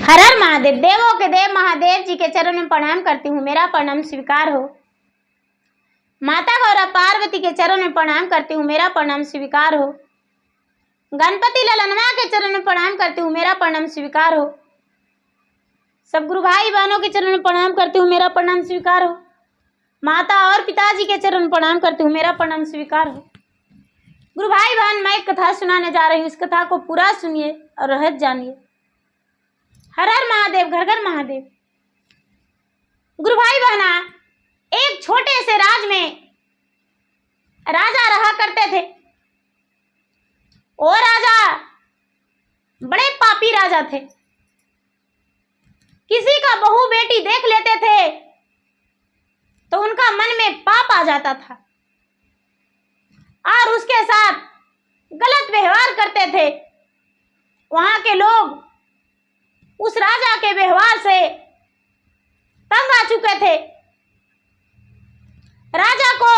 हर हर महादेव। देवों के देव महादेव जी के चरण में प्रणाम करती हूँ, मेरा प्रणाम स्वीकार हो। माता गौरा पार्वती के चरण में प्रणाम करती हूँ, मेरा प्रणाम स्वीकार हो। गणपति ललनवा के चरण में प्रणाम करती हूँ, मेरा प्रणाम स्वीकार हो। सब गुरु भाई बहनों के चरण में प्रणाम करती हूँ, मेरा प्रणाम स्वीकार हो। माता और पिताजी के चरण में प्रणाम करती हूँ, मेरा प्रणाम स्वीकार हो। गुरु भाई बहन, मैं एक कथा सुनाने जा रही हूँ, इस कथा को पूरा सुनिए और रहस्य जानिए। हर हर महादेव, घर घर महादेव। गुरु भाई बहना, एक छोटे से राज में राजा रहा करते थे। वो राजा बड़े पापी राजा थे। किसी का बहू बेटी देख लेते थे तो उनका मन में पाप आ जाता था और उसके साथ गलत व्यवहार करते थे। वहां के लोग उस राजा के व्यवहार से तंग आ चुके थे। राजा को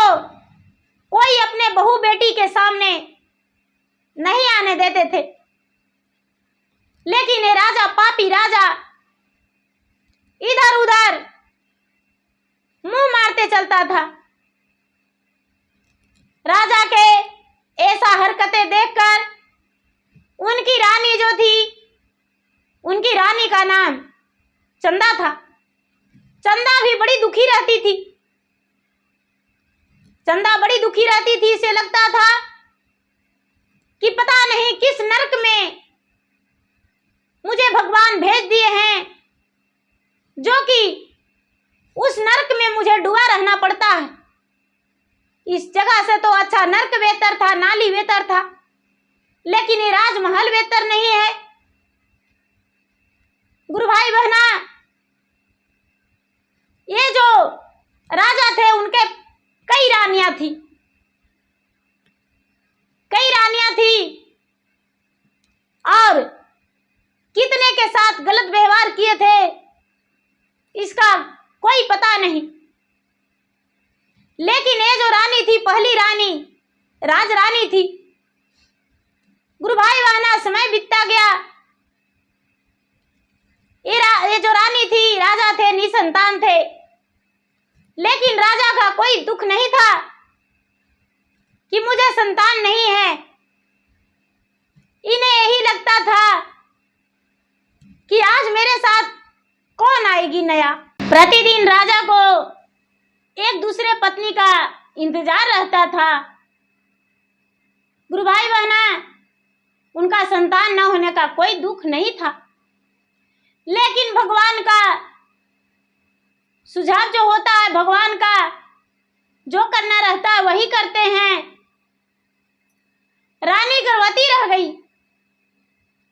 कोई अपने बहू बेटी के सामने नहीं आने देते थे, लेकिन ये राजा, पापी राजा, इधर उधर मुंह मारते चलता था। राजा के ऐसा हरकतें देखकर उनकी रानी जो थी, उनकी रानी का नाम चंदा था। चंदा भी बड़ी दुखी रहती थी। चंदा बड़ी दुखी रहती थी। इसे लगता था कि पता नहीं किस नरक में मुझे भगवान भेज दिए हैं, जो कि उस नरक में मुझे डूबा रहना पड़ता है। इस जगह से तो अच्छा नरक बेहतर था, नाली बेहतर था, लेकिन ये राजमहल बेहतर नहीं है। गुरु भाई बहना, ये जो राजा थे उनके कई रानियां थी। और कितने के साथ गलत व्यवहार किए थे इसका कोई पता नहीं। लेकिन ये जो रानी थी, पहली रानी, राज रानी थी। गुरु भाई बहना, समय बीतता गया। ये जो रानी थी, राजा थे, निसंतान थे, लेकिन राजा का कोई दुख नहीं था कि मुझे संतान नहीं है। इन्हें यही लगता था कि आज मेरे साथ कौन आएगी नया। प्रतिदिन राजा को एक दूसरे पत्नी का इंतजार रहता था। गुरु भाई बहना, उनका संतान न होने का कोई दुख नहीं था, लेकिन भगवान का सुझाव जो होता है, भगवान का जो करना रहता है वही करते हैं। रानी गर्भवती रह गई।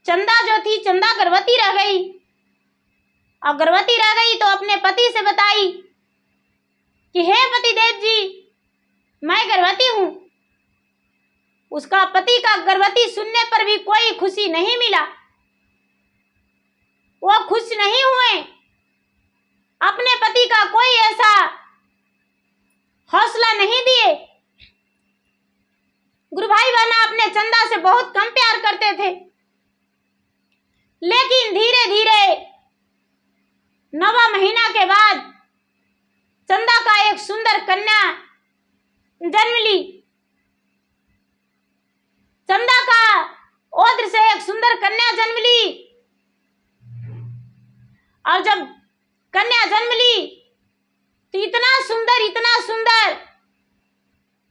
चंदा जो थी, चंदा गर्भवती रह गई। और गर्भवती रह गई तो अपने पति से बताई कि हे पतिदेव जी, मैं गर्भवती हूं। उसका पति का गर्भवती सुनने पर भी कोई खुशी नहीं मिला। वो खुश नहीं हुए। अपने पति का कोई ऐसा हौसला नहीं दिए। गुरु भाई बहना अपने चंदा से बहुत कम प्यार करते थे, लेकिन धीरे धीरे 9वां महीना के बाद चंदा का एक सुंदर कन्या जन्म ली। चंदा का औद्र से एक सुंदर कन्या जन्म ली। और जब कन्या जन्म ली तो इतना सुंदर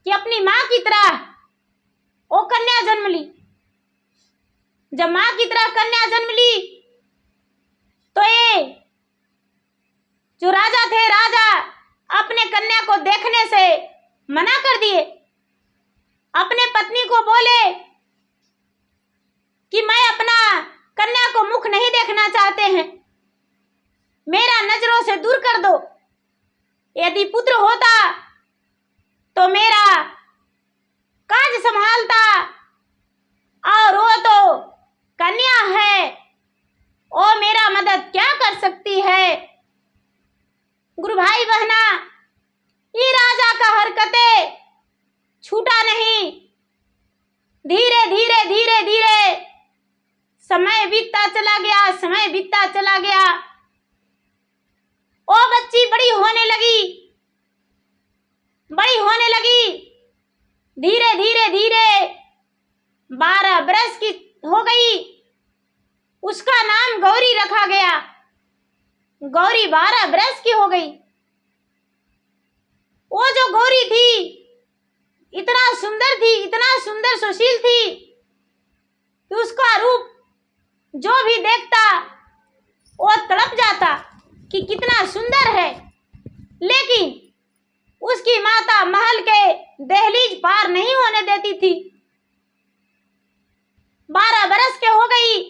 कि अपनी मां की तरह वो कन्या जन्म ली। जब मां की तरह कन्या जन्म ली तो ये जो राजा थे, राजा अपने कन्या को देखने से मना कर दिए। अपने पत्नी को बोले कि मैं अपना कन्या को मुख नहीं देखना चाहते हैं, मेरा नजरों से दूर कर दो। यदि पुत्र होता तो मेरा काज संभालता, और वो तो कन्या है, वो मेरा मदद क्या कर सकती है। गुरु भाई बहना, ये राजा का हरकतें छूटा नहीं। धीरे धीरे समय बीतता चला धीरे धीरे धीरे 12 बरस की हो गई। उसका नाम गौरी रखा गया। गौरी 12 बरस की हो गई। वो जो गौरी थी इतना सुंदर थी, इतना सुंदर सुशील थी कि उसका रूप जो भी देखता वो तड़प जाता कि कितना सुंदर है। लेकिन उसकी माता महल के दहलीज पार नहीं होने देती थी। 12 बरस के हो गई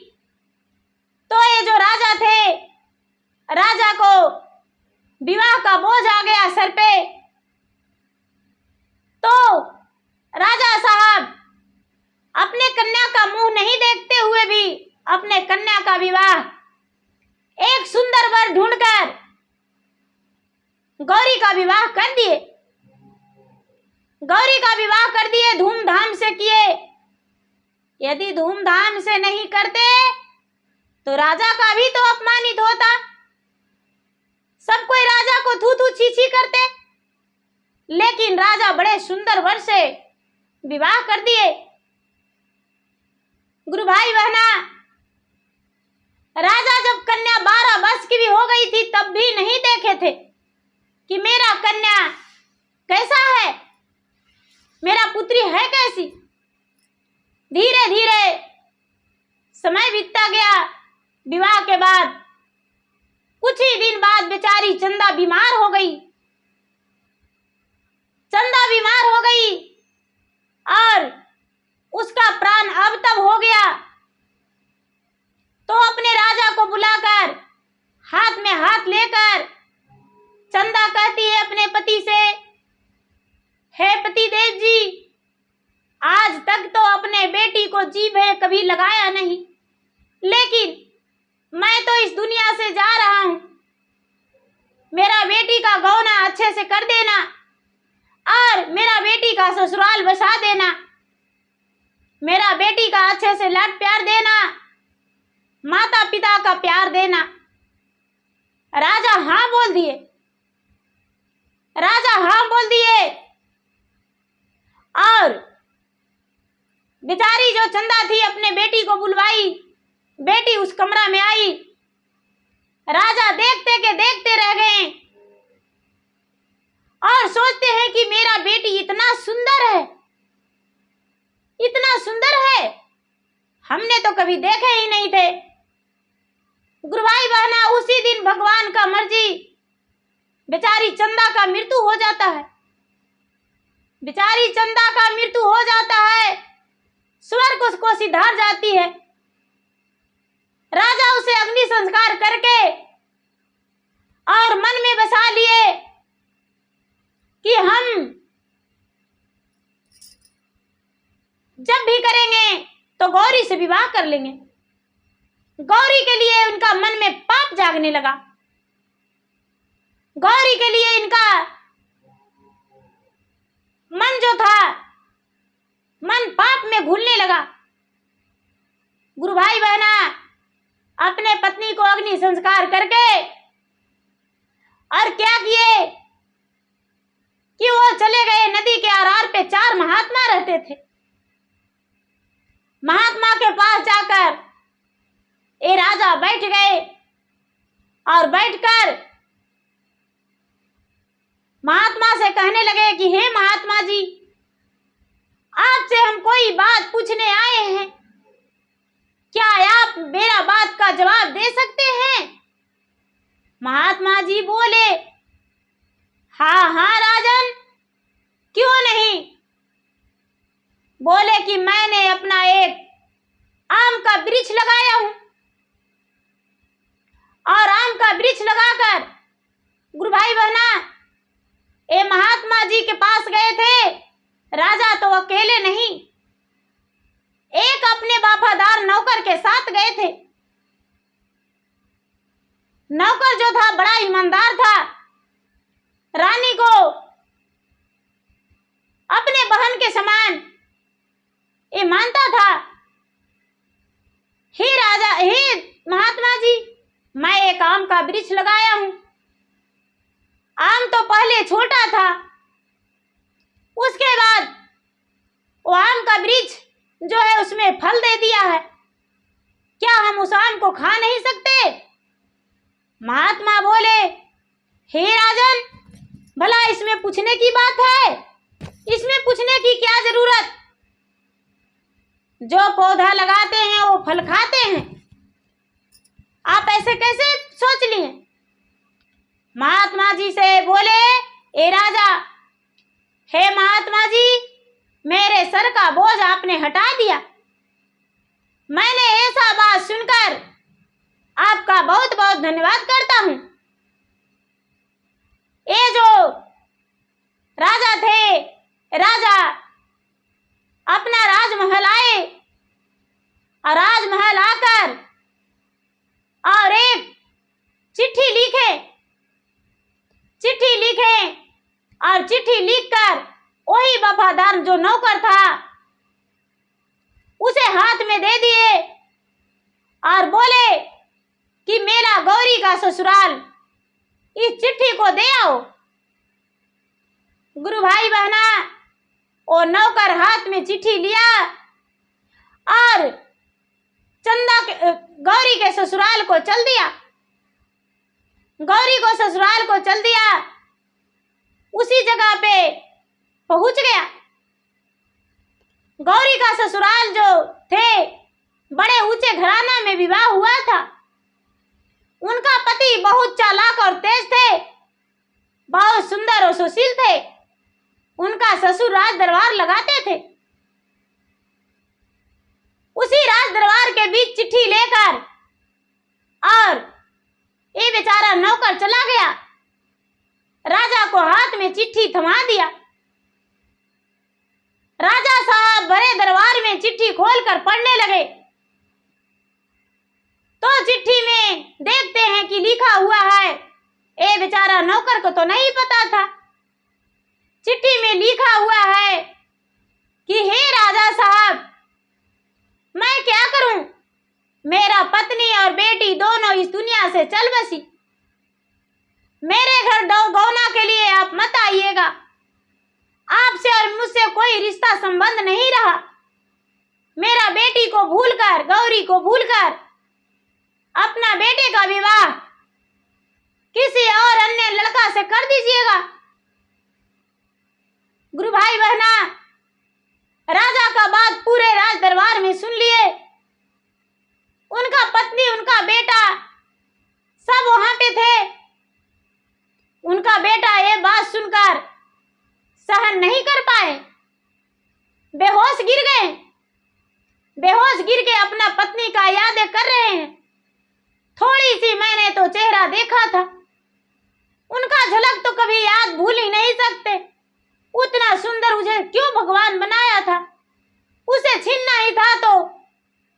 तो ये जो राजा थे, राजा को विवाह का बोझ आ गया सर पे। तो राजा साहब अपने कन्या का मुंह नहीं देखते हुए भी अपने कन्या का विवाह एक सुंदर वर ढूंढकर गौरी का विवाह कर दिए। गौरी का विवाह कर दिए, धूमधाम से किए। यदि धूमधाम से नहीं करते तो राजा का भी तो अपमानित होता। सब कोई राजा को थू थू छी छी करते। लेकिन राजा बड़े सुंदर वर से विवाह कर दिए। गुरु भाई बहना, राजा जब कन्या 12 वर्ष की भी हो गई थी तब भी नहीं देखे थे कि मेरा कन्या कैसा है, मेरा पुत्री है कैसी। धीरे धीरे समय बीतता गया। विवाह के बाद कुछ ही दिन बाद बेचारी चंदा बीमार हो गई। चंदा बीमार हो गई और उसका प्राण अब तब हो गया। तो अपने राजा को बुलाकर हाथ में हाथ लेकर चंदा कहती है अपने पति से, हे पति देव जी, आज तक तो अपने बेटी को जीभ है कभी लगाया नहीं, लेकिन मैं तो इस दुनिया से जा रहा हूं। मेरा बेटी का गौना अच्छे से कर देना और मेरा बेटी का ससुराल बसा देना। मेरा बेटी का अच्छे से लाड प्यार देना, माता पिता का प्यार देना। राजा हाँ बोल दिए। राजा हाँ बोल दिए और बेचारी जो चंदा थी अपने बेटी को बुलवाई। बेटी उस कमरा में आई। राजा देखते के देखते रह गए और सोचते हैं कि मेरा बेटी इतना सुंदर है, इतना सुंदर है, हमने तो कभी देखे ही नहीं थे। गुरु भाई बहना, उसी दिन भगवान का मर्जी, बेचारी चंदा का मृत्यु हो जाता है। बेचारी चंदा का मृत्यु हो जाता है, स्वर्ग उसको सिधार जाती है। राजा उसे अग्नि संस्कार करके और मन में बसा लिए कि हम जब भी करेंगे तो गौरी से विवाह कर लेंगे। गौरी के लिए उनका मन में पाप जागने लगा। गौरी के लिए इनका मन जो था, मन पाप में घुलने लगा। गुरु भाई बहना, अपने पत्नी को अग्नि संस्कार करके और क्या किए कि वो चले गए नदी के आरार पे। 4 महात्मा रहते थे। महात्मा के पास जाकर ये राजा बैठ गए और बैठकर महात्मा से कहने लगे कि हे महात्मा जी, आपसे हम कोई बात पूछने आए हैं, क्या आप मेरा बात का जवाब दे सकते हैं? महात्मा जी बोले, हाँ हाँ राजन, क्यों नहीं। बोले कि मैंने अपना एक आम का वृक्ष लगाया हूं और आम का वृक्ष लगाकर गुरु भाई बहना ये महात्मा जी के पास गए थे। राजा तो अकेले नहीं, एक अपने वफादार नौकर के साथ गए थे। नौकर जो था बड़ा ईमानदार था, रानी को अपने बहन के समान ये मानता था। हे राजा, हे महात्मा जी, मैं एक आम का वृक्ष लगाया हूं। आम तो पहले छोटा था, उसके बाद वो आम का वृक्ष जो है उसमें फल दे दिया है, क्या हम उस आम को खा नहीं सकते? महात्मा बोले, हे राजन, भला इसमें पूछने की बात है? इसमें पूछने की क्या जरूरत? जो पौधा लगाते हैं वो फल खाते हैं, आप ऐसे कैसे सोच लिए? महात्मा जी से बोले, ए राजा, हे महात्मा जी, मेरे सर का बोझ आपने हटा दिया। मैंने ऐसा बात सुनकर आपका बहुत बहुत धन्यवाद करता हूँ। ये जो राजा थे, राजा अपना राजमहल आए और राजमहल आकर और एक चिट्ठी लिखे और चिट्ठी लिखकर वही वफादार जो नौकर था उसे हाथ में दे दिए और बोले कि मेरा गौरी का ससुराल इस चिट्ठी को दे आओ। गुरु भाई बहना, वो नौकर हाथ में चिट्ठी लिया और गौरी के ससुराल को चल दिया। गौरी को ससुराल को चल दिया, उसी जगह पे पहुंच गया। गौरी का ससुराल जो थे, बड़े ऊंचे घराना में विवाह हुआ था। उनका पति बहुत चालाक और तेज थे, बहुत सुंदर और सुशील थे। उनका ससुर राज दरबार लगाते थे। उसी राज दरबार के बीच चिट्ठी लेकर और ये बेचारा नौकर चला गया। राजा को हाथ में चिट्ठी थमा दिया। राजा साहब बड़े दरबार में चिट्ठी खोलकर पढ़ने लगे तो चिट्ठी में देखते हैं कि लिखा हुआ है, ये बेचारा नौकर को तो नहीं पता था। चिट्ठी में लिखा हुआ है कि हे राजा साहब, मैं क्या करूं? मेरा पत्नी और बेटी दोनों इस दुनिया से चल बसी। मेरे घर गौना के लिए आप मत आइएगा। आपसे और मुझसे कोई रिश्ता संबंध नहीं रहा। मेरा बेटी को भूलकर, गौरी को भूलकर अपना बेटे का विवाह किसी और अन्य लड़का से कर दीजिएगा। गुरु भाई बहना, राजा का बात पूरे राज दरबार में सुन लिए। उनका पत्नी, उनका बेटा सब वहां पे थे। उनका बेटा ये बात सुनकर सहन नहीं कर पाए, बेहोश गिर गए। बेहोश गिर के अपना पत्नी का यादें कर रहे हैं। थोड़ी सी मैंने तो चेहरा देखा था, उनका झलक तो कभी याद भूल ही नहीं सकते। उतना सुंदर मुझे क्यों भगवान बनाया था? उसे छीनना ही था तो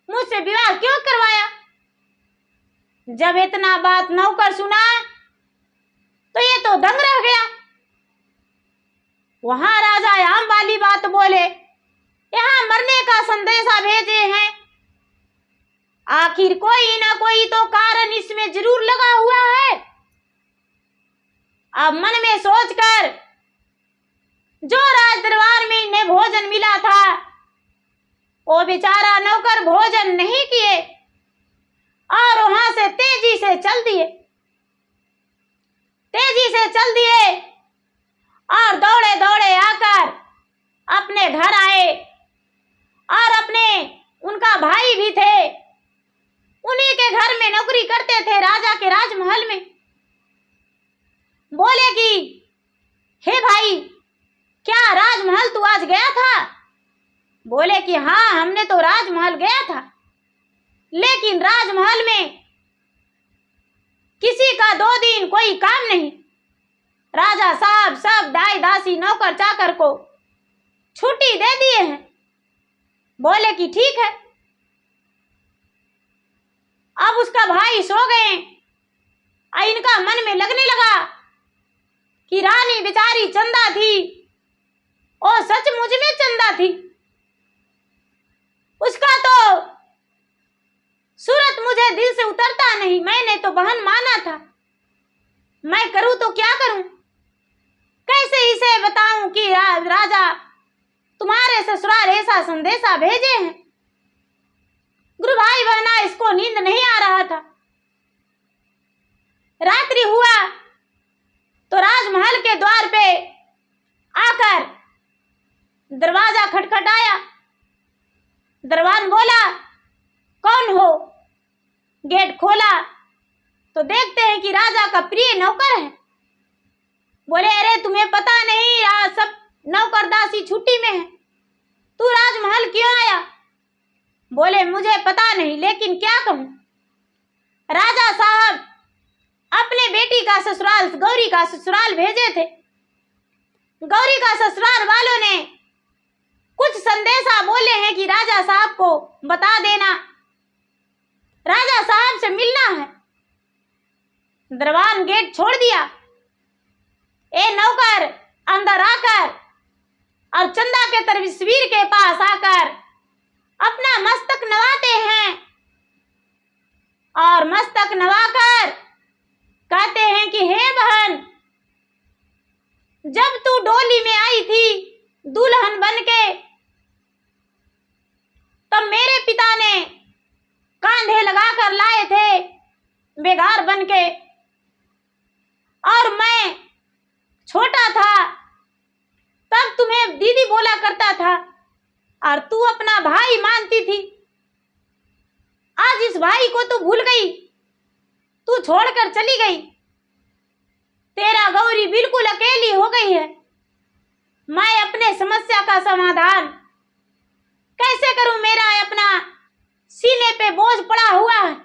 मुझसे विवाह क्यों करवाया? जब इतना बात नौकर सुना तो ये तो दंग रह गया। वहां राजा आम वाली बात बोले, यहाँ मरने का संदेशा भेजे हैं। आखिर कोई ना कोई तो कारण इसमें जरूर लगा हुआ है। अब मन में सोचकर जो राज दरबार में इन्हें भोजन मिला था, वो बेचारा नौकर भोजन नहीं किए और वहां से तेजी से चल दिए। और दौड़े दौड़े आकर अपने घर आए और अपने उनका भाई भी थे, उन्हीं के घर में नौकरी करते थे राजा के राजमहल में। बोले कि हे भाई, क्या राजमहल तू आज गया था? बोले कि हाँ, हमने तो राजमहल गया था, लेकिन राजमहल में किसी का 2 दिन कोई काम नहीं। राजा साहब सब दाई दासी नौकर चाकर को छुट्टी दे दिए हैं। बोले कि ठीक है। अब उसका भाई सो गए। इनका मन में लगने लगा कि रानी बेचारी चंदा थी और सचमुच में चंदा थी। उसका तो सूरत मुझे दिल से उतरता नहीं। मैंने तो बहन माना था, मैं करूं तो क्या करूं? कैसे इसे बताऊं कि राजा तुम्हारे ससुराल ऐसा संदेशा भेजे हैं। गुरु भाई बहना, इसको नींद नहीं आ रहा था। रात्रि हुआ तो राजमहल के द्वार पे आकर दरवाजा खटखटाया। दरबान बोला, कौन हो? गेट खोला तो देखते हैं कि राजा का प्रिय नौकर है। बोले, अरे तुम्हें पता नहीं, आज सब नौकर दासी छुट्टी में है, तू राजमहल क्यों आया? बोले, मुझे पता नहीं, लेकिन क्या कहूं, राजा साहब अपने बेटी का ससुराल, गौरी का ससुराल भेजे थे। गौरी का ससुराल वालों ने कुछ संदेशा बोले हैं कि राजा साहब को बता देना, राजा साहब से मिलना है। दरबान गेट छोड़ दिया। ए नौकर, अंदर आकर और चंदा के तस्वीर के पास आकर अपना मस्तक नवाते हैं और मस्तक नवाकर कहते हैं कि हे बहन, जब तू डोली में आई थी दुल्हन बनके, तब मेरे पिता ने कांधे लगाकर लाए थे बेगार बनके, और मैं छोटा था तब तुम्हें दीदी बोला करता था और तू अपना भाई मानती थी। आज इस भाई को तू भूल गई, तू छोड़कर चली गई। तेरा गौरी बिल्कुल अकेली हो गई है। मैं अपने समस्या का समाधान कैसे करूं? मेरा अपना सीने पे बोझ पड़ा हुआ है,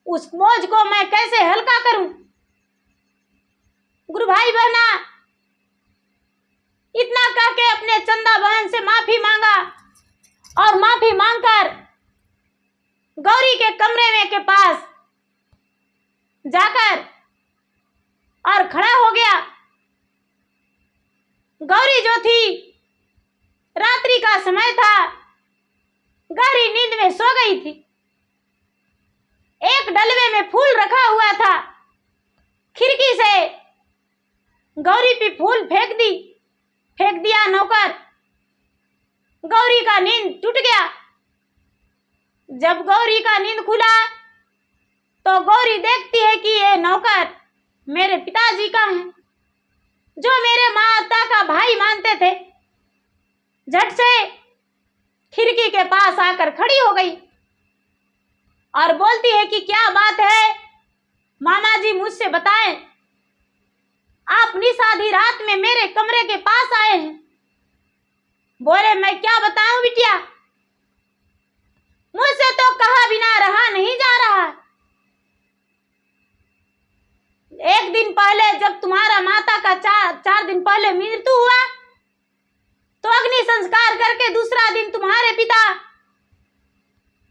उस बोझ को मैं कैसे हल्का करूं? गुरु भाई बहना, इतना कह के अपने चंदा बहन से माफी मांगा और माफी मांगकर गौरी के कमरे में के पास जाकर और खड़ा हो गया। गौरी जो थी, रात्रि का समय था, गहरी नींद में सो गई थी। एक डलवे में फूल रखा हुआ था, खिड़की से गौरी पे फूल फेंक दिया नौकर। गौरी का नींद टूट गया। जब गौरी का नींद खुला तो गौरी देखती है कि ये नौकर मेरे पिताजी का है, जो मेरे माता का भाई मानते थे। झट से खिड़की के पास आकर खड़ी हो गई और बोलती है कि क्या बात है मामा जी, मुझसे बताएं, आप निशाधी रात में मेरे कमरे के पास आए हैं। बोले, मैं क्या बताऊं बिटिया, मुझसे तो कहा बिना रहा नहीं जा रहा। एक दिन पहले जब तुम्हारा माता का चार दिन पहले मृत्यु हुआ तो अग्नि संस्कार करके दूसरा दिन तुम्हारे पिता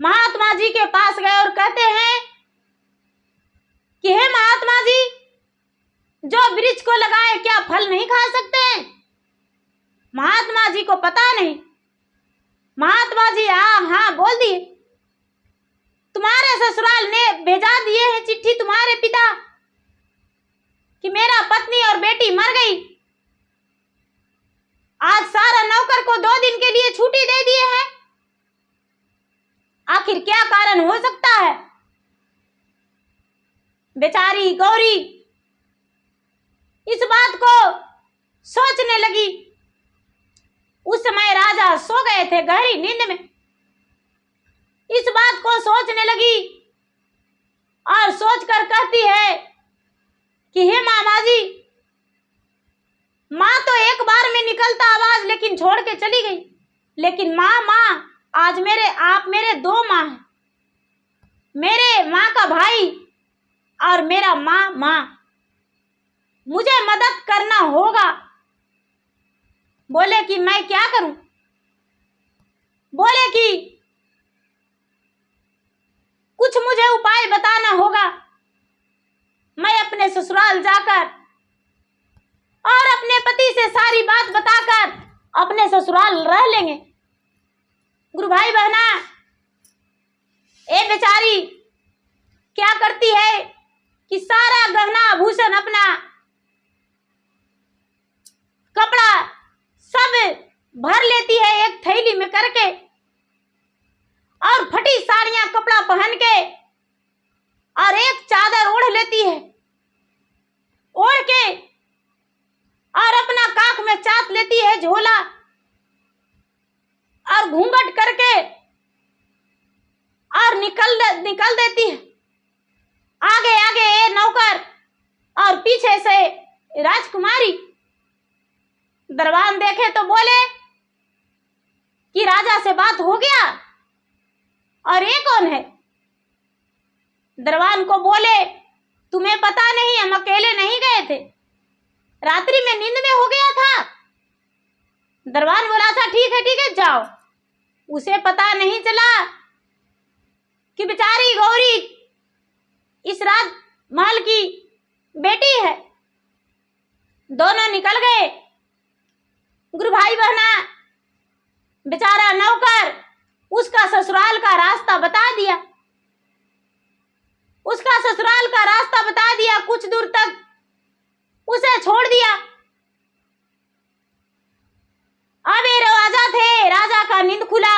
महात्मा जी के पास गए और कहते हैं कि हे महात्मा जी, जो वृक्ष को लगाए क्या फल नहीं खा सकते हैं? महात्मा जी को पता नहीं। महात्मा जी हाँ बोल दिए, तुम्हारे ससुराल ने भेजा दिए हैं चिट्ठी तुम्हारे पिता कि मेरा पत्नी और बेटी मर गई। आज सारा नौकर को 2 दिन के लिए छुट्टी दे दिए हैं। आखिर क्या कारण हो सकता है? बेचारी गौरी इस बात को सोचने लगी। उस समय राजा सो गए थे गहरी नींद में। इस बात को सोचने लगी और सोचकर कहती है कि हे मामा जी, माँ तो एक बार में निकलता आवाज लेकिन छोड़ के चली गई, लेकिन माँ आज आप मेरे 2 माँ हैं, मेरे माँ का भाई और मेरा माँ, मुझे मदद करना होगा। बोले कि मैं क्या करूं? बोले कि कुछ मुझे उपाय बताना होगा। मैं अपने ससुराल जाकर और अपने पति से सारी बात बताकर अपने ससुराल रह लेंगे। गुरु भाई बहना, ए बेचारी क्या करती है कि सारा गहना आभूषण, अपना कपड़ा सब भर लेती है एक थैली में करके और फटी साड़ियां कपड़ा पहन के और एक चादर ओढ़ लेती है, ओढ़ के और अपना काख में चाट लेती है झोला और घूंघट करके और निकल देती है। आगे आगे ये नौकर और पीछे से राजकुमारी। दरबान देखे तो बोले कि राजा से बात हो गया, और ये कौन है? दरबान को बोले तुम्हें पता नहीं, हम अकेले नहीं गए थे, रात्रि में नींद में हो गया था। दरबान बोला था ठीक है जाओ। उसे पता नहीं चला कि बेचारी गौरी इस राजमहल की बेटी है। दोनों निकल गए। गुरु भाई बहना, बेचारा नौकर उसका ससुराल का रास्ता बता दिया, उसका ससुराल का रास्ता बता दिया, कुछ दूर तक उसे छोड़ दिया। अब ये राजा थे, राजा का नींद खुला।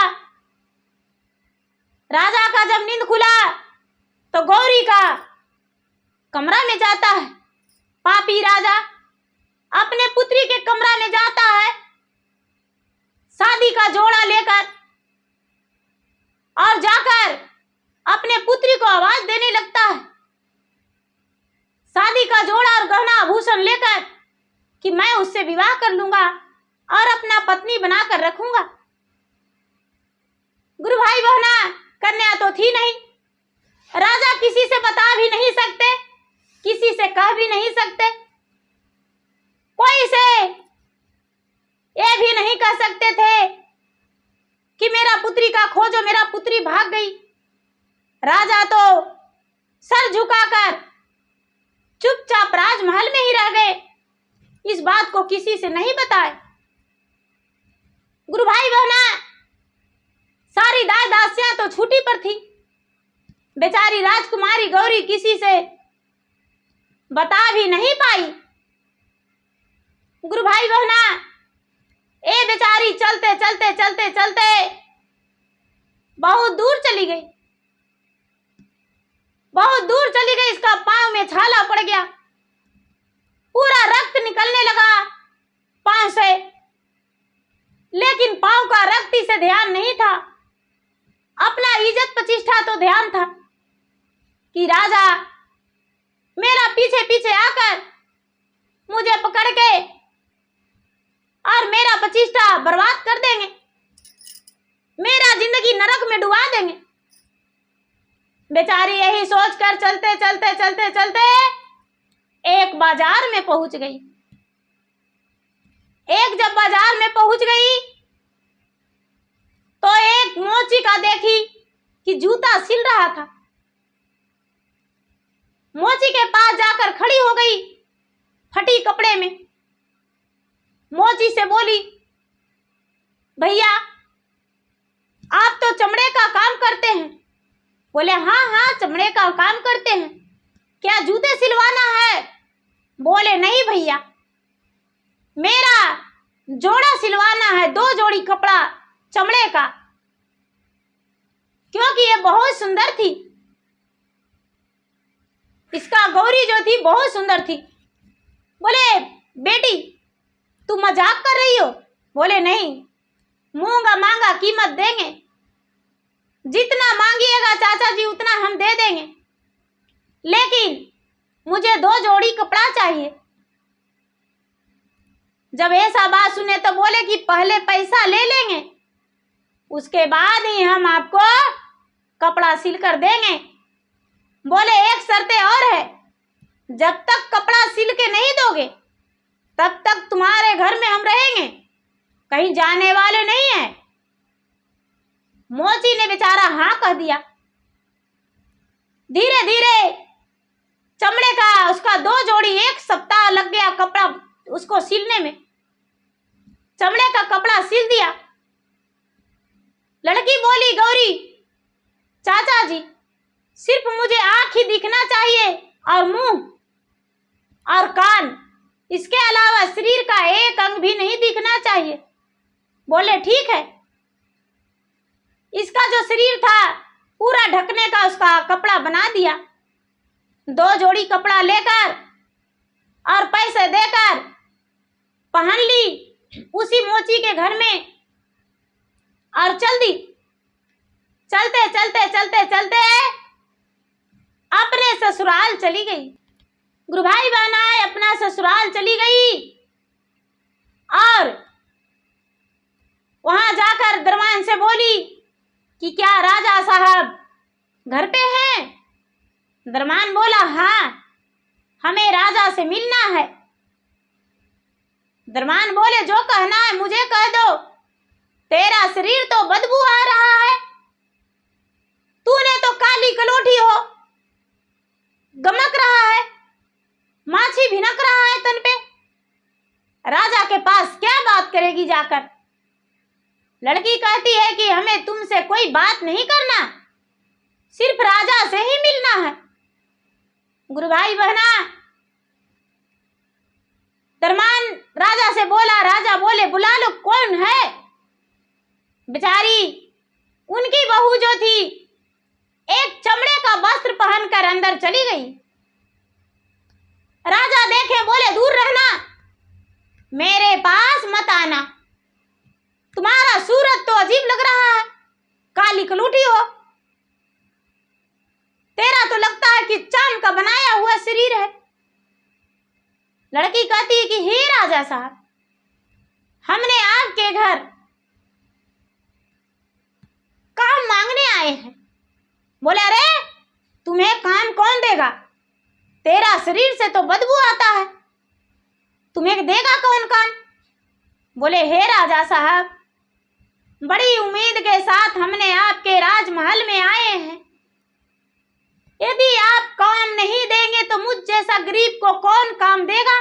राजा का जब नींद खुला तो गौरी का कमरा में जाता है। पापी राजा अपने पुत्री के कमरा में जाता है शादी का जोड़ा लेकर, और जाकर अपने पुत्री को आवाज देने लगता है शादी का जोड़ा और गहना आभूषण लेकर कि मैं उससे विवाह कर लूंगा और अपना पत्नी बनाकर रखूंगा। गुरु भाई बहना, कन्या तो थी नहीं, राजा किसी से बता भी नहीं सकते, किसी से कह भी नहीं सकते, कोई से ये भी नहीं कह सकते थे कि मेरा पुत्री का खोजो, मेरा पुत्री भाग गई। राजा तो सर झुकाकर चुपचाप राजमहल में ही रह गए, इस बात को किसी से नहीं बताए। गुरु भाई बहना, सारी दास दासियां तो छुट्टी पर थी। बेचारी राजकुमारी गौरी किसी से बता भी नहीं पाई। गुरु भाई बहना, ए बेचारी चलते चलते चलते चलते बहुत दूर चली गई, बहुत दूर चली गई। इसका पांव में छाला पड़ गया, पूरा रक्त निकलने लगा पांव से, लेकिन पांव का रक्त से ध्यान नहीं था, अपना इज्जत प्रतिष्ठा तो ध्यान था कि राजा मेरा पीछे पीछे आकर मुझे पकड़ के और मेरा प्रतिष्ठा बर्बाद कर देंगे, मेरा जिंदगी नरक में डुबा देंगे। बेचारी यही सोचकर चलते चलते चलते चलते एक बाजार में पहुंच गई। एक जब बाजार में पहुंच गई तो एक मोची का देखी कि जूता सिल रहा था। मोची के पास जाकर खड़ी हो गई फटी कपड़े में। मोची से बोली, भैया आप तो चमड़े का काम करते हैं? बोले हाँ चमड़े का काम करते हैं, क्या जूते सिलवाना है? बोले नहीं भैया, मेरा जोड़ा सिलवाना है, 2 जोड़ी कपड़ा चमड़े का, क्योंकि ये बहुत सुंदर थी। इसका गौरी जो थी बहुत सुंदर थी। बोले बेटी तू मजाक कर रही हो? बोले नहीं, मूंगा मांगा कीमत देंगे, जितना मांगिएगा चाचा जी उतना हम दे देंगे, लेकिन मुझे 2 जोड़ी कपड़ा चाहिए। जब ऐसा बात सुने तो बोले कि पहले पैसा ले लेंगे, उसके बाद ही हम आपको कपड़ा सिलकर देंगे। बोले एक शर्त और है, जब तक कपड़ा सिल के नहीं दोगे तब तक तुम्हारे घर में हम रहेंगे, कहीं जाने वाले नहीं हैं। मोची ने बेचारा हाँ कह दिया। धीरे धीरे चमड़े का उसका 2 जोड़ी 1 सप्ताह लग गया कपड़ा उसको सिलने में। चमड़े का कपड़ा सिल दिया। लड़की बोली, गौरी चाचा जी सिर्फ मुझे आंख ही दिखना चाहिए और मुंह और कान, इसके अलावा शरीर का एक अंग भी नहीं दिखना चाहिए। बोले ठीक है। इसका जो शरीर था पूरा ढकने का उसका कपड़ा बना दिया। 2 जोड़ी कपड़ा लेकर और पैसे देकर पहन ली उसी मोची के घर में और चल दी। चलते चलते चलते चलते अपने ससुराल चली गई। गुरु भाई बहनाएं अपना ससुराल चली गई और वहां जाकर दरबान से बोली कि क्या राजा साहब घर पे हैं? दरबान बोला हाँ, हमें राजा से मिलना है। दरबान बोले जो कहना है मुझे कह दो, तेरा शरीर तो बदबू आ रहा है, तूने तो काली कलोठी हो, गमक रहा है, माछी भिनक रहा है तन पे, राजा के पास क्या बात करेगी जाकर? लड़की कहती है कि हमें तुमसे कोई बात नहीं करना, सिर्फ राजा से ही मिलना है। गुरु भाई बहना दरबान राजा से बोला, राजा बोले बुला लो, कौन है? बेचारी उनकी बहू जो थी एक चमड़े का वस्त्र पहनकर अंदर चली गई। राजा देखे बोले दूर रहना, मेरे पास मत आना, तुम्हारा सूरत तो अजीब लग रहा है, काली कलूटी हो, तेरा तो लगता है कि चांद का बनाया हुआ शरीर है। लड़की कहती है कि हे राजा साहब, हमने आपके घर काम मांगने आए हैं। बोले अरे तुम्हें काम कौन देगा, तेरा शरीर से तो बदबू आता है, तुम्हें देगा कौन काम? बोले हे राजा साहब, बड़ी उम्मीद के साथ हमने आपके राजमहल में आए हैं, यदि आप काम नहीं देंगे तो मुझ जैसा गरीब को कौन काम देगा?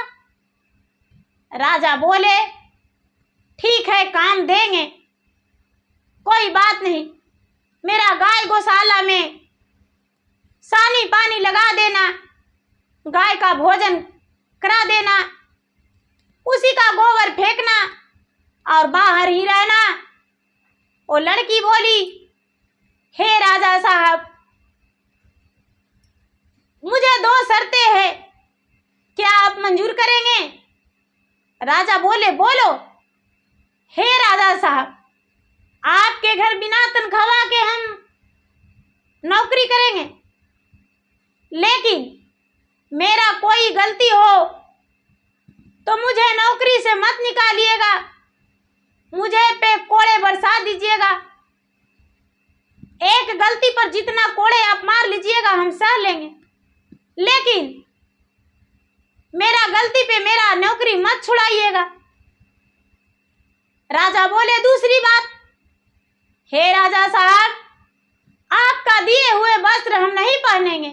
राजा बोले ठीक है काम देंगे, कोई बात नहीं, मेरा गाय गौशाला में सानी पानी लगा देना, गाय का भोजन करा देना, उसी का गोबर फेंकना और बाहर ही रहना। वो लड़की बोली हे राजा साहब, मुझे 2 शर्तें हैं, क्या आप मंजूर करेंगे? राजा बोले बोलो। हे राजा साहब, आपके घर बिना तनख्वाह के हम नौकरी करेंगे, लेकिन मेरा कोई गलती हो तो मुझे नौकरी से मत निकालिएगा, मुझे पे कोड़े बरसा दीजिएगा, एक गलती पर जितना कोड़े आप मार लीजिएगा हम सह लेंगे, लेकिन मेरा गलती पे मेरा नौकरी मत छुड़ाइएगा। राजा बोले दूसरी बात, हे राजा साहब, आपका दिए हुए वस्त्र हम नहीं पहनेंगे,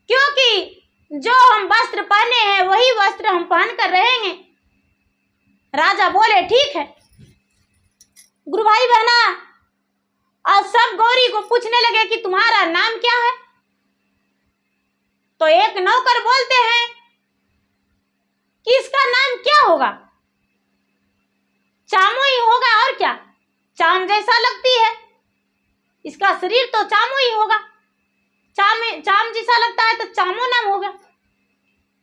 क्योंकि जो हम वस्त्र पहने हैं वही वस्त्र हम पहन कर रहेंगे। राजा बोले ठीक है। गुरु भाई बहना और सब गौरी को पूछने लगे कि तुम्हारा नाम क्या है? तो एक नौकर बोलते हैं कि इसका नाम क्या होगा? चामू ही होगा, और क्या, चाम जैसा लगती है, इसका शरीर तो चामू ही होगा, चाम जैसा लगता है तो चामू नाम होगा।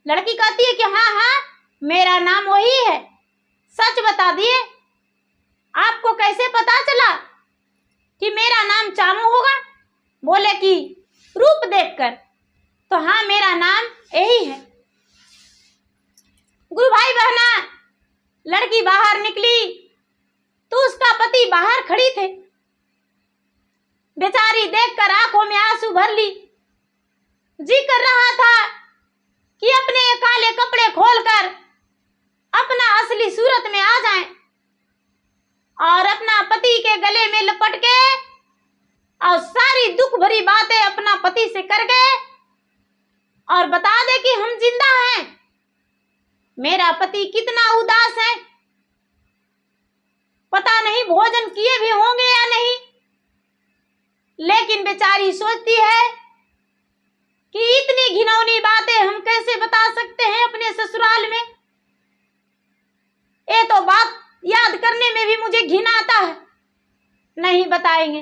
लड़की कहती है कि हाँ हाँ मेरा नाम वही है, सच बता दिए, आपको कैसे पता चला कि मेरा नाम चामू होगा? बोले कि रूप देखकर, तो हाँ मेरा नाम यही है। गुरु भाई बहना लड़की बाहर निकली तो उसका पति बाहर खड़ी थे, बेचारी देखकर आंखों में आंसू भर ली, जी कर रहा था कि अपने ये काले कपड़े खोलकर अपना असली सूरत में आ जाएं और अपना पति के गले में लपट के और सारी दुख भरी बातें अपना पति से कर गए और बता दे कि हम जिंदा हैं, मेरा पति कितना उदास है, पता नहीं भोजन किए भी होंगे या नहीं। लेकिन बेचारी सोचती है कि इतनी घिनौनी बातें हम कैसे बता सकते हैं अपने ससुराल में, ये तो बात याद करने में भी बताएंगे।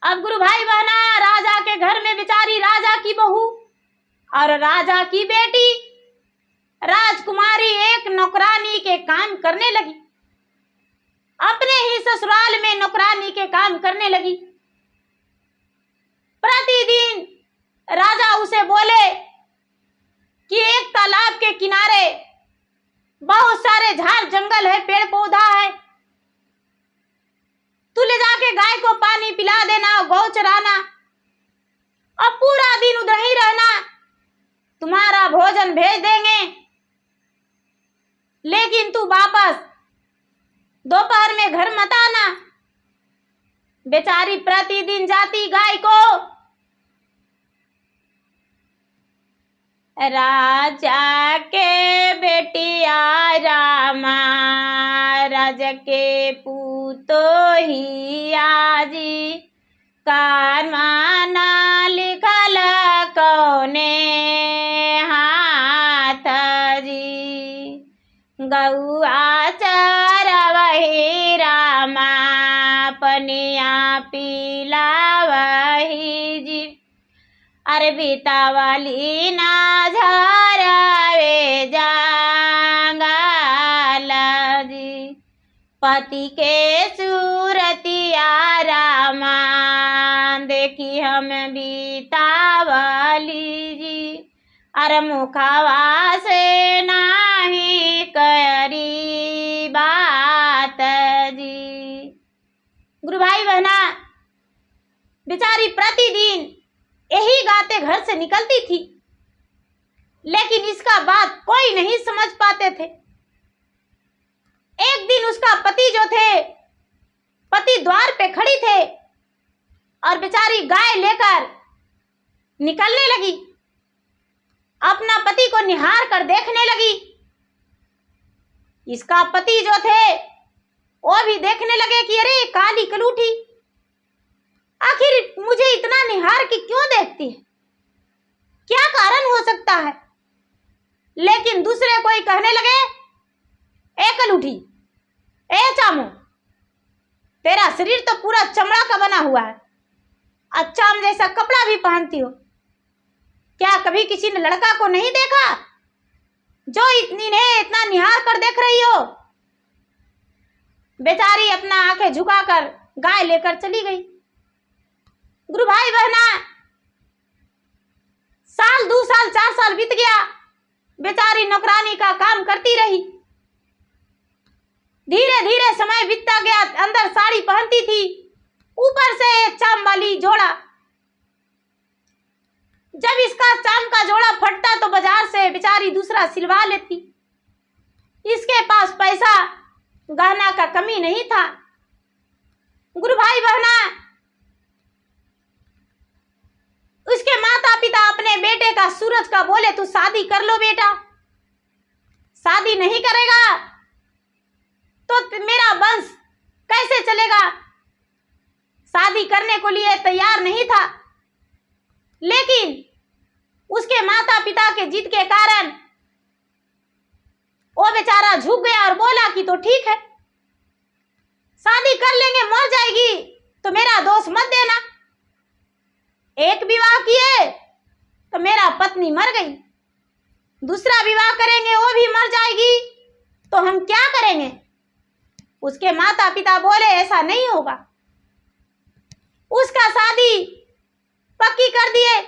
अब गुरु भाई बहना, राजा के घर में बेचारी राजा की बहू और राजा की बेटी राजकुमारी एक नौकरानी के काम करने लगी। अपने ही ससुराल में नौकरानी के काम करने लगी। प्रतिदिन राजा उसे बोले कि एक तालाब के किनारे बहुत सारे झाड़ जंगल है, पेड़ पौधा है, तू ले जाके गाय को पानी पिला देना, गौ चराना और पूरा दिन उधर ही रहना, तुम्हारा भोजन भेज देंगे, लेकिन तू वापस दोपहर में घर मत आना। बेचारी प्रतिदिन जाती गाय को। राजा के बेटिया रामा, राजा के पूतो ही आजी, कानमाना लिखल कौने हाथ जी, गौआ चरवही रामा, पनिया पिलावही जी, अरे बीतावली ना झरवे जंगल जी, पति के सूरतिया रामा, देखी हम बीतावली जी, अरे मुखवा से नाही करी बात जी। गुरु भाई बहना, बेचारी प्रतिदिन यही गाते घर से निकलती थी, लेकिन इसका बात कोई नहीं समझ पाते थे। एक दिन उसका पति जो थे, पति द्वार पे खड़ी थे और बेचारी गाय लेकर निकलने लगी। अपना पति को निहार कर देखने लगी। इसका पति जो थे वो भी देखने लगे कि अरे काली कलूठी, आखिर मुझे इतना निहार के क्यों देखती है, क्या कारण हो सकता है। लेकिन दूसरे कोई कहने लगे, ए कलूठी, ए चामो, तेरा शरीर तो पूरा चमड़ा का बना हुआ है, अच्छा हम जैसा कपड़ा भी पहनती हो, क्या कभी किसी ने लड़का को नहीं देखा जो इतना निहार कर देख रही हो। बेचारी अपना आंखें झुकाकर गाय लेकर चली गई। गुरु भाई बहना, साल 2 साल 4 साल बीत गया। बेचारी नौकरानी का काम करती रही। धीरे धीरे समय बीतता गया। अंदर साड़ी पहनती थी, ऊपर से चाम वाली जोड़ा। जब इसका चाम का जोड़ा फटता तो बाजार से बेचारी दूसरा सिलवा लेती। इसके पास पैसा गहना का कमी नहीं था। गुरु भाई बहना, उसके माता पिता अपने बेटे का, सूरज का, बोले तू शादी कर लो बेटा, शादी नहीं करेगा तो मेरा वंश कैसे चलेगा। शादी करने को लिए तैयार नहीं था, लेकिन उसके माता पिता के जिद के कारण वो बेचारा झुक गया और बोला कि तो ठीक है, शादी कर लेंगे, मर जाएगी तो मेरा दोष मत देना। एक विवाह किए तो मेरा पत्नी मर गई, दूसरा विवाह करेंगे वो भी मर जाएगी, तो हम क्या करेंगे। उसके माता पिता बोले ऐसा नहीं होगा, उसका शादी पक्की कर दिए।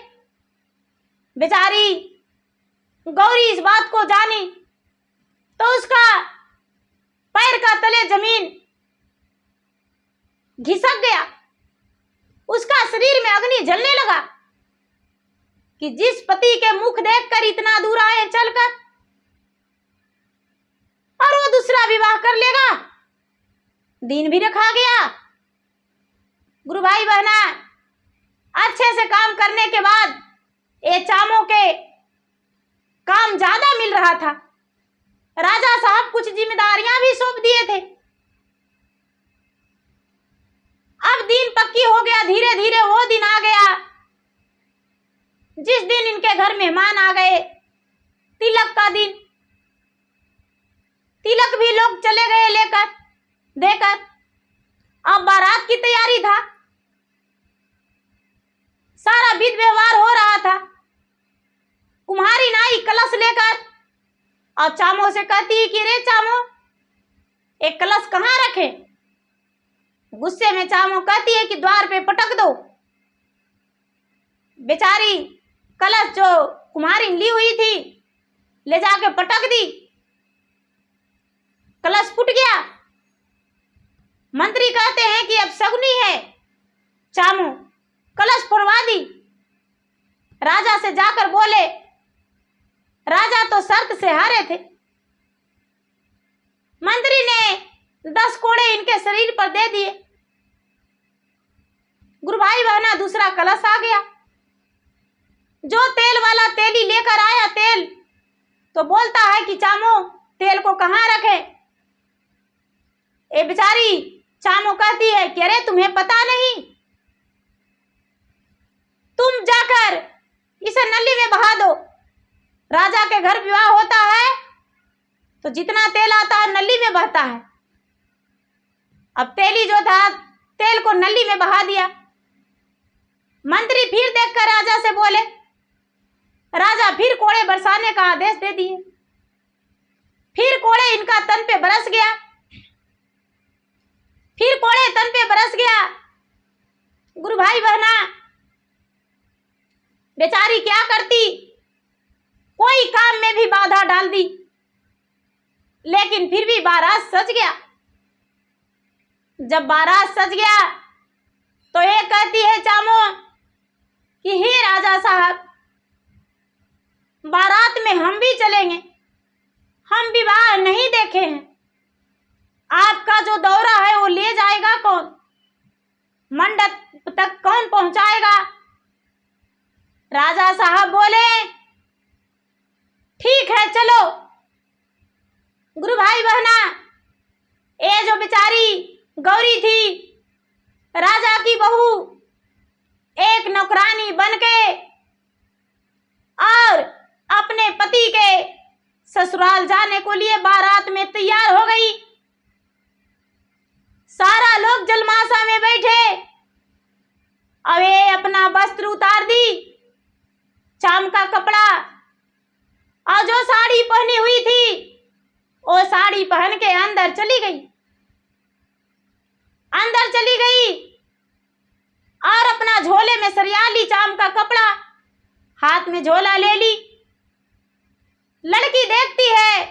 बेचारी गौरी इस बात को जानी तो उसका पैर का तले जमीन घिसक गया। उसका शरीर में अग्नि जलने लगा कि जिस पति के मुख देखकर इतना दूर आए चलकर, और वो दूसरा विवाह कर लेगा। दिन भी रखा गया। गुरु भाई बहना, अच्छे से काम करने के बाद ये चामों के काम ज्यादा मिल रहा था। राजा साहब कुछ जिम्मेदारियां भी सौंप दिए थे। अब दिन पक्की हो गया। धीरे धीरे वो दिन आ गया जिस दिन इनके घर मेहमान आ गए, तिलक का दिन। तिलक भी लोग चले गए लेकर देकर। अब बारात की तैयारी था, सारा विधि व्यवहार हो रहा था। कुम्हारी नाई कलश लेकर और चामो से कहती है कि रे चामो, एक कलश कहाँ रखे? गुस्से में चामो कहती है कि द्वार पे पटक दो। बेचारी कलश जो कुम्हारी ली हुई थी ले जाके पटक दी, कलश फूट गया। मंत्री कहते हैं कि अब शगुनी है, चामो कलश फोड़वा दी। राजा से जाकर बोले, राजा तो शर्त से हारे थे। मंत्री ने 10 कोड़े इनके शरीर पर दे दिए। गुरु भाई बहना दूसरा कलश आ गया। जो तेल वाला तेली लेकर आया तेल, तो बोलता है कि चामो तेल को कहाँ रखे? ए बेचारी चामो कहती है कि अरे तुम्हें पता नहीं, तुम जाकर इसे नली में बहा दो। राजा के घर विवाह होता है तो जितना तेल आता है नली में बहता है। अब तेली जो था तेल को नली में बहा दिया। मंत्री फिर देखकर राजा से बोले, राजा फिर कोड़े बरसाने का आदेश दे दिए। फिर कोड़े इनका तन पे बरस गया, फिर कोड़े तन पे बरस गया। गुरु भाई बहना बेचारी क्या करती, कोई काम में भी बाधा डाल दी, लेकिन फिर भी बारात सज गया। जब बारात सज गया तो ये कहती है चामो कि हे राजा साहब, बारात में हम भी चलेंगे, हम विवाह नहीं देखे हैं। आपका जो दौरा है वो ले जाएगा कौन? मंडप तक कौन पहुंचाएगा? राजा साहब बोले, ठीक है चलो। गुरु भाई बहना, ये जो बेचारी गौरी थी, राजा की बहू, एक नौकरानी बनके और अपने पति के ससुराल जाने को लिए बारात में तैयार हो गई। सारा लोग जलमासा में बैठे। अब ये अपना वस्त्र उतार दी, चाम का कपड़ा, और जो साड़ी पहनी हुई थी वो साड़ी पहन के अंदर चली गई। अंदर चली गई और अपना झोले में सरिया ली चाम का कपड़ा, हाथ में झोला ले ली। लड़की देखती है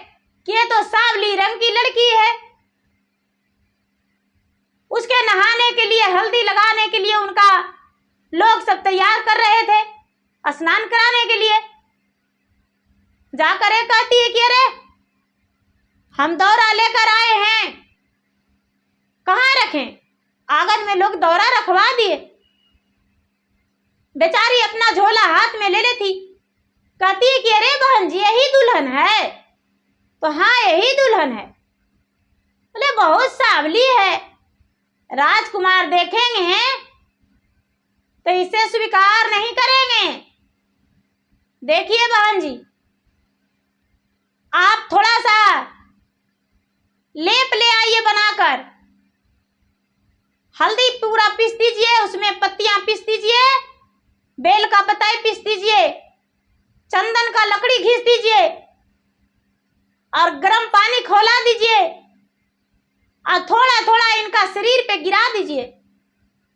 कि ये तो सांवली रंग की लड़की है। उसके नहाने के लिए, हल्दी लगाने के लिए उनका लोग सब तैयार कर रहे थे, स्नान कराने के लिए। जाकर कहती है कि अरे हम दौरा लेकर आए हैं, कहाँ रखें? आंगन में लोग दौरा रखवा दिए। बेचारी अपना झोला हाथ में ले लेती, कहती है कि अरे बहन जी यही दुल्हन है। तो हाँ यही दुल्हन है। बोले बहुत सांवली है, राजकुमार देखेंगे तो इसे स्वीकार नहीं करेंगे। देखिए बहन जी, आप थोड़ा सा लेप ले आइए बनाकर, हल्दी पूरा पीस दीजिए, उसमें पत्तियां पीस दीजिए, बेल का पत्ता पीस दीजिए, चंदन का लकड़ी घिस दीजिए और गर्म पानी खौला दीजिए और थोड़ा थोड़ा इनका शरीर पे गिरा दीजिए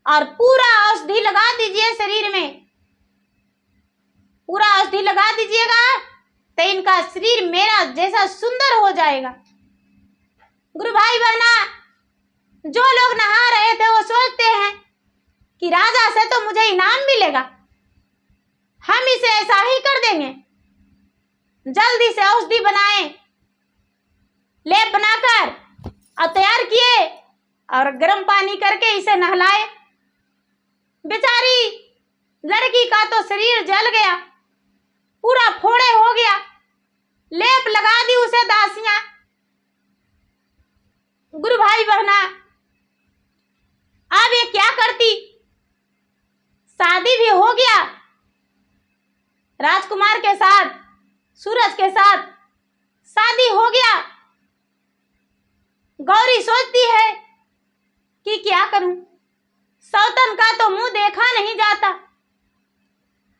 और पूरा औषधि लगा दीजिए शरीर में। पूरा औषधि लगा दीजिएगा तो इनका शरीर मेरा जैसा सुंदर हो जाएगा। गुरु भाई बहना, जो लोग नहा रहे थे वो सोचते हैं कि राजा से तो मुझे इनाम मिलेगा, हम इसे ऐसा ही कर देंगे। जल्दी से औषधि बनाए, लेप बनाकर और तैयार किए और गर्म पानी करके इसे नहलाए। बेचारी लड़की का तो शरीर जल गया, पूरा फोड़े हो गया, लेप लगा दी उसे दासियां। गुरु भाई बहना, अब ये क्या करती? शादी भी हो गया राजकुमार के साथ, सूरज के साथ शादी हो गया। गौरी सोचती है कि क्या करूं, सौतन का तो मुंह देखा नहीं जाता।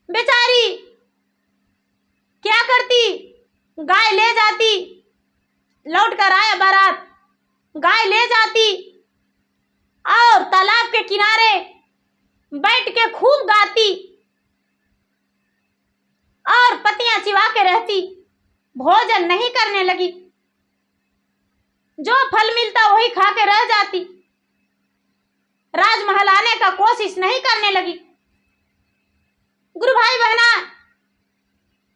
बेचारी क्या करती, गाय ले जाती, लौट कर आया बारात, गाय ले जाती और तालाब के किनारे बैठ के खूब गाती और पत्तियां चिबा के रहती, भोजन नहीं करने लगी, जो फल मिलता वही खा के रह जाती, राजमहल आने का कोशिश नहीं करने लगी। गुरु भाई बहना,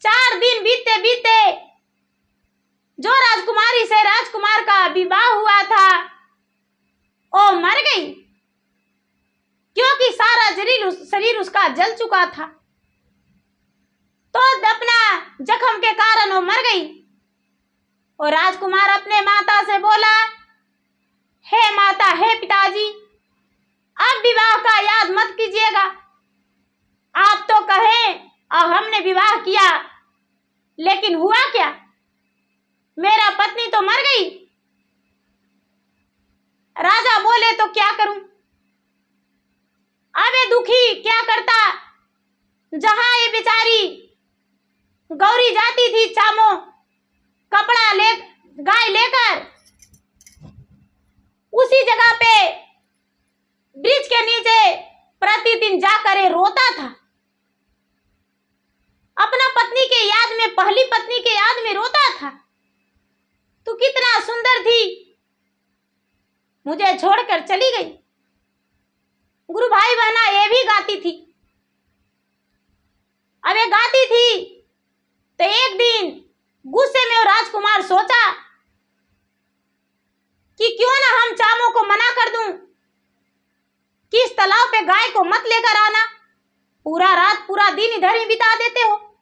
4 दिन बीतते बीतते जो राजकुमारी से राजकुमार का विवाह हुआ था वो मर गई, क्योंकि सारा शरीर उसका जल चुका था। तो अपना जख्म के कारण वो मर गई। और राजकुमार अपने माता से बोला, हे माता, हे पिताजी, अब विवाह का याद मत कीजिएगा। आप तो कहें अब हमने विवाह किया, लेकिन हुआ क्या, मेरा पत्नी तो मर गई। राजा बोले तो क्या करूं, अबे दुखी क्या करता। जहां ये बेचारी गौरी जाती थी चामो कपड़ा ले गाय लेकर, उसी जगह पे ब्रिज के नीचे प्रतिदिन जाकर ये रोता था, अपना पत्नी के याद में, पहली पत्नी के याद में रोता था। तू कितना सुंदर थी, मुझे छोड़कर चली गई। गुरु भाई बहना, ये भी गाती थी। अब ये गाती थी तो एक दिन गुस्से में राजकुमार सोचा कि क्यों ना हम चामों को मना कर दूं कि इस तालाब पे गाय को मत लेकर आना, पूरा रात पूरा दिन इधर ही बिता देते हो,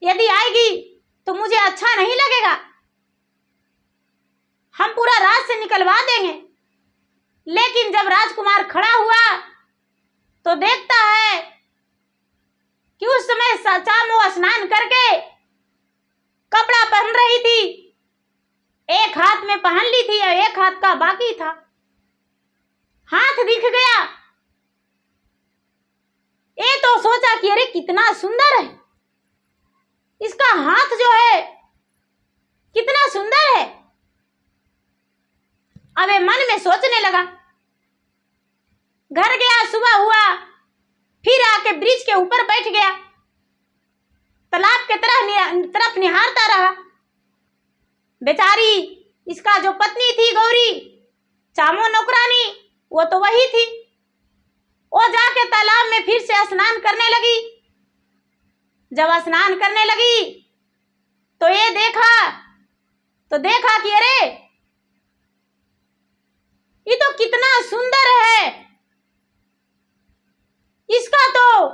यदि आएगी तो मुझे अच्छा नहीं लगेगा, हम पूरा रात से निकलवा देंगे। लेकिन जब राजकुमार खड़ा हुआ तो देखता है कि उस समय चामो स्नान करके कपड़ा पहन रही थी, एक हाथ में पहन ली थी और एक हाथ का बाकी था, हाथ दिख गया। ये तो सोचा कि अरे कितना सुंदर है, इसका हाथ जो है कितना सुंदर है। अब ये मन में सोचने लगा, घर गया, सुबह हुआ, फिर आके ब्रिज के ऊपर बैठ गया, तालाब के तरफ निहारता रहा। बेचारी इसका जो पत्नी थी गौरी, चामो नौकरानी, वो तो वही थी। वो जाके तालाब में फिर से स्नान करने लगी। जब स्नान करने लगी तो ये देखा कि अरे ये तो कितना सुंदर है, इसका तो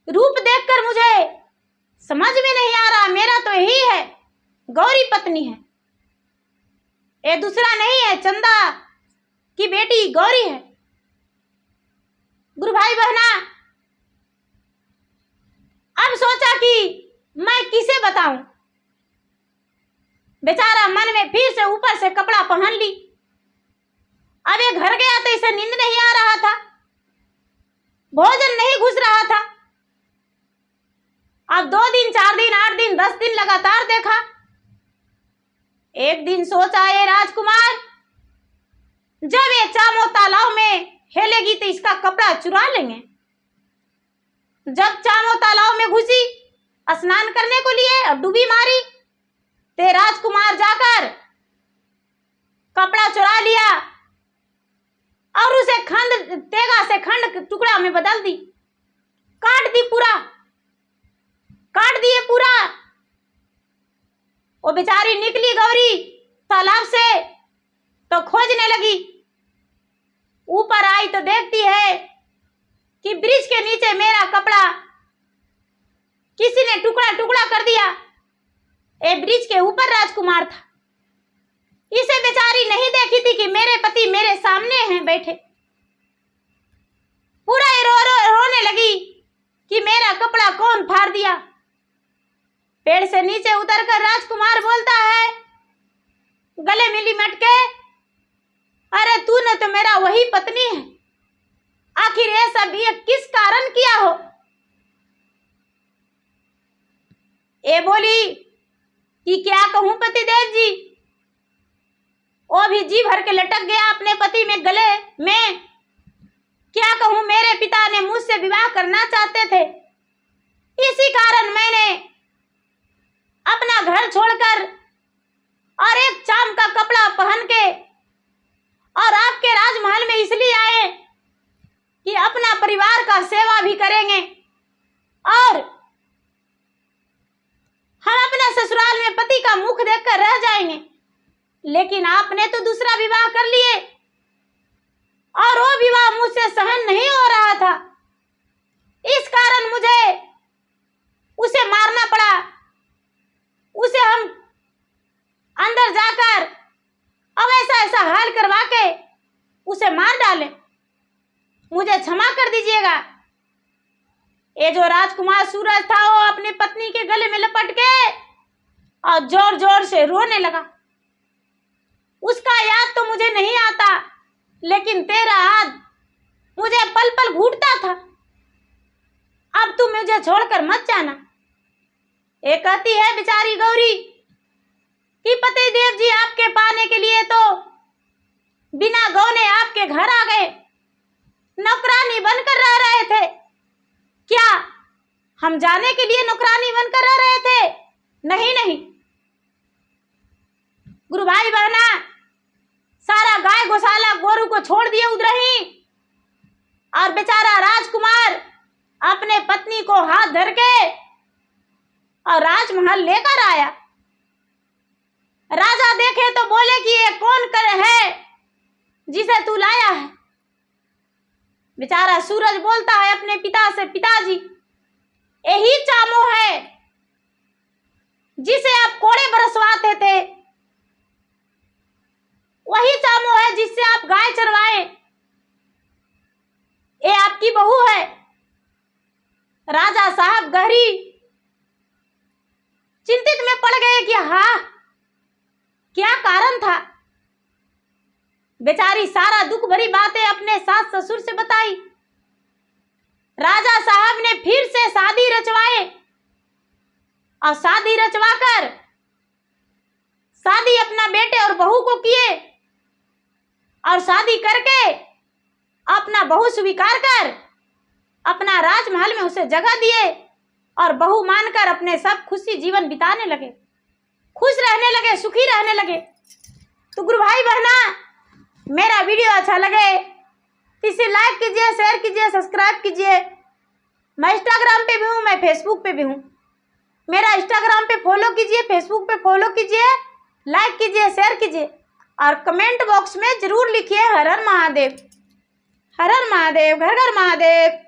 रूप देखकर मुझे समझ में नहीं आ रहा, मेरा तो यही है, गौरी पत्नी है, ये दूसरा नहीं है, चंदा की बेटी गौरी है। गुरु भाई बहना, अब सोचा कि मैं किसे बताऊं। बेचारा मन में फिर से ऊपर से कपड़ा पहन ली। अब ये घर गया तो इसे नींद नहीं आ रहा था, भोजन नहीं घुस रहा था। अब 2 दिन, 4 दिन, 8 दिन, 10 दिन लगातार देखा। एक दिन सोचा ये राजकुमार जब ये चामो तालाब में हेलेगी तो इसका कपड़ा चुरा लेंगे। जब चामो तालाब में घुसी स्नान करने को लिए और डुबी मारी, ते राजकुमार जाकर कपड़ा चुरा लिया और उसे तेगा से खंड टुकड़ा में बदल दी, काट दिए पूरा। वो बेचारी निकली गौरी तालाब से तो खोजने लगी, ऊपर आई तो देखती है कि ब्रिज के नीचे मेरा कपड़ा किसी ने टुकड़ा टुकड़ा कर दिया। ए ब्रिज के ऊपर राजकुमार था, इसे बेचारी नहीं देखी थी कि मेरे पति मेरे सामने हैं बैठे। पूरा रोने लगी कि मेरा कपड़ा कौन फाड़ दिया। पेड़ से नीचे उतरकर राजकुमार बोलता है, गले में लिपट के अरे तूने तो मेरा वही पत्नी है, आखिर ये सब ये किस कारण किया हो? ये बोली कि क्या कहूं पतिदेव जी, वो भी जी भर के लटक गया अपने पति में गले में। क्या कहूं, मेरे पिता ने मुझसे विवाह करना चाहते थे, इसी कारण मैंने अपना घर छोड़कर और एक चाम का कपड़ा पहन के और आपके राजमहल में इसलिए आए कि अपना परिवार का सेवा भी करेंगे और हम अपने ससुराल में पति का मुख देखकर रह जाएंगे। लेकिन आपने तो दूसरा विवाह कर लिए और वो विवाह मुझसे सहन नहीं हो रहा था, इस कारण मुझे उसे मारना पड़ा। उसे हम अंदर जाकर अब ऐसा हाल करवा के उसे मार डाले, मुझे क्षमा कर दीजिएगा। ये जो राजकुमार सूरज था वो अपनी पत्नी के गले में लपट के और जोर जोर से रोने लगा। उसका याद तो मुझे नहीं आता, लेकिन तेरा हाथ मुझे पल पल घूटता था। अब तू मुझे छोड़कर मत जाना। ये कहती है बेचारी गौरी कि पति देव जी आपके पाने के लिए तो बिना गौने आपके घर आ गए, नौकरानी बनकर रह रहे थे। क्या हम जाने के लिए नौकरानी बनकर रह रहे थे? नहीं नहीं गुरु भाई बहना, सारा गाय गौशाला गोरू को छोड़ दिए उधर ही, और बेचारा राजकुमार अपने पत्नी को हाथ धर के और राजमहल लेकर आया। राजा देखे तो बोले कि ये कौन है जिसे तू लाया है? बेचारा सूरज बोलता है अपने पिता से, पिताजी यही चामो है जिसे आप कोड़े बरसवाते थे, वही चामो है जिससे आप गाय चरवाए, ये आपकी बहू है। राजा साहब गहरी चिंतित में पड़ गए कि हाँ क्या कारण था। बेचारी सारा दुख भरी बातें अपने सास ससुर से बताई। राजा साहब ने फिर से शादी रचवाए और शादी रचवाकर शादी अपना बेटे और बहू को किए और शादी करके अपना बहू स्वीकार कर अपना राजमहल में उसे जगह दिए और बहू मानकर अपने सब खुशी जीवन बिताने लगे, खुश रहने लगे, सुखी रहने लगे। तो गुरु भाई बहना, मेरा वीडियो अच्छा लगे इसे लाइक कीजिए, शेयर कीजिए, सब्सक्राइब कीजिए। मैं इंस्टाग्राम पे भी हूँ, मैं फेसबुक पे भी हूँ। मेरा इंस्टाग्राम पे फॉलो कीजिए, फेसबुक पे फॉलो कीजिए, लाइक कीजिए, शेयर कीजिए और कमेंट बॉक्स में जरूर लिखिए हर हर महादेव, हर हर महादेव, घर घर महादेव।